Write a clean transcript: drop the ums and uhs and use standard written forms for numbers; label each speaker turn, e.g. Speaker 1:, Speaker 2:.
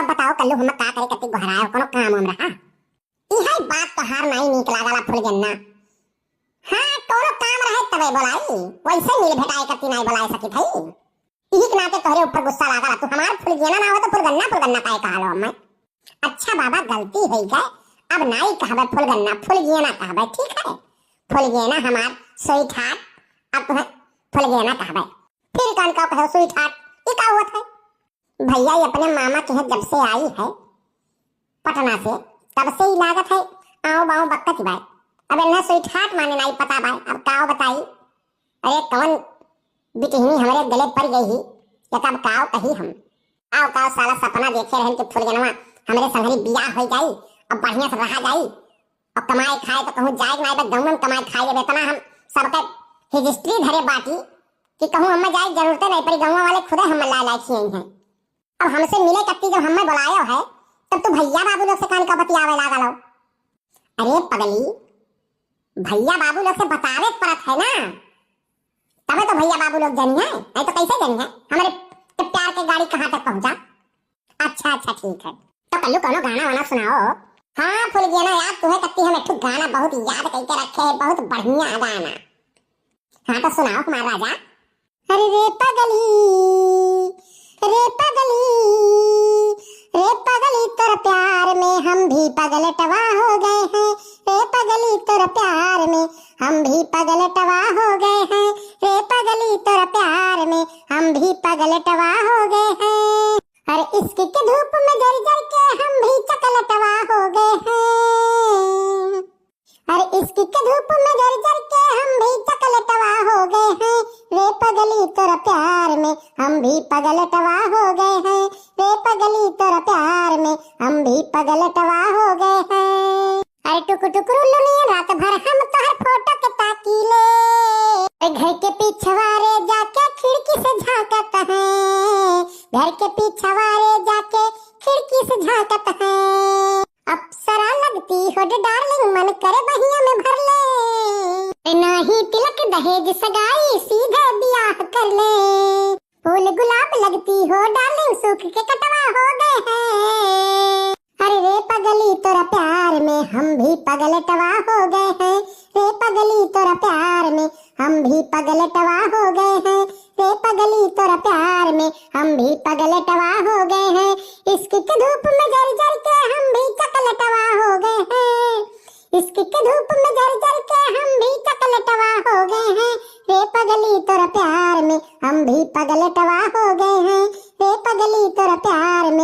Speaker 1: अब बताओ कल्लू हम का करे कति गोहरायो कोनो काम हम रहा इहाई बात तो हार नहीं निक लागला फूल गन्ना। हां कोनो काम रहे तबे बोलाई वैसे मिल भेटाए कति नहीं बोलाए सकी थई इही के नाते तोहरे ऊपर गुस्सा लागला तू हमार फूल गन्ना ना हो तो फूल गन्ना काहे कहलो मैं। अच्छा बाबा गलती हो गई अब नहीं कहबे फूल गन्ना कहबे ठीक है फूल गन्ना हमार स्वीट हार्ट अब तुम्हें फूल गन्ना कहबे फिर कौन का कहो स्वीट हार्ट ये का हुआ था भैया ये अपने मामा के जब से आई है पटना से तब से ही लागत है आओ बाओ बक्कत भाई अब इन्हें स्वीट हार्ट माने नहीं पता भाई अब काओ बताई अरे कौन बिटहनी हमारे गले पड़ गई ही या तब काओ कही हम आओ काओ साला सपना देखे रहन कि फूल गन्ना हमारे संगरी बियाह हो जाई अब बढ़िया से रहा जाई और कमाए खाए तो कहूं जाए नहीं तो गांव में कमाए खाए जब इतना हम सबके हिस्ट्री धरे बाटी कि कहूं हम जाए जरूरत नहीं पड़ी गांव वाले खुद हम ला खिए हैं। अब हमसे मिले कत्ती जब हमें बुलाया है तब तो भैया बाबू लोग से कान का बतियावे लागल हो। अरे पगली भैया बाबू लोग से बतावे पड़त है ना तबे तो भैया बाबू लोग जानी है नहीं तो कैसे जानी है हमारे प्यार के गाड़ी कहाँ तक पहुंचा। अच्छा ठीक है तो कल्लू कोनो गाना वाना सुनाओ। हाँ फूल गया ना याद तुम्हें कत्ती हम एक गाना बहुत याद करके रखे है बहुत बढ़िया गाना। हाँ तो सुनाओ हमारा राजा। अरे रे पगली तोर प्यार में हम भी पगलटवा हो गए हैं रे पगली तोर प्यार में हम भी पगलटवा हो गए हैं रे पगली तोर प्यार में हम भी पगलटवा हो गए हैं। अरे इसकी के धूप में जल के हम भी चकलटवा हो गए हैं। अरे इसकी के धूप में जल के हम भी चकलटवा हो गए हैं रे पगली तोर प्यार में हम भी पगलटवा हो गए हैं रे पगली तोर प्यार में हम भी पगलटवा हो गए हैं। अरे टुकु लुनिया रात भर हम तोहर फोटो के ताकीले घर के पिछवारे जाके खिड़की से झांकत है घर के पिछवारे जाके खिड़की से झांकत है। अप्सरा लगती हो डार्लिंग मन करे बहिया में भर ले नहीं तिलक दहेज सगाई सीधे ब्याह कर ले फूल गुलाब लगती हो डार्लिंग सूख के कटवा हो गए हैं। अरे रे पगली तोरा प्यार में हम भी पगलटवा हो गए हैं रे पगली तोरा प्यार में हम भी पगलटवा हो गए हैं रे पगली तोरा प्यार में हम भी पगलटवा हो गए हैं। इसकी के धूप में जल के हम भी चकलटवा हो गए हैं इसकी के धूप में जल के हम भी चकलटवा हो गए हैं रे पगली तोरा प्यार में हम भी पगलटवा हो गए हैं रे पगली तोरा प्यार में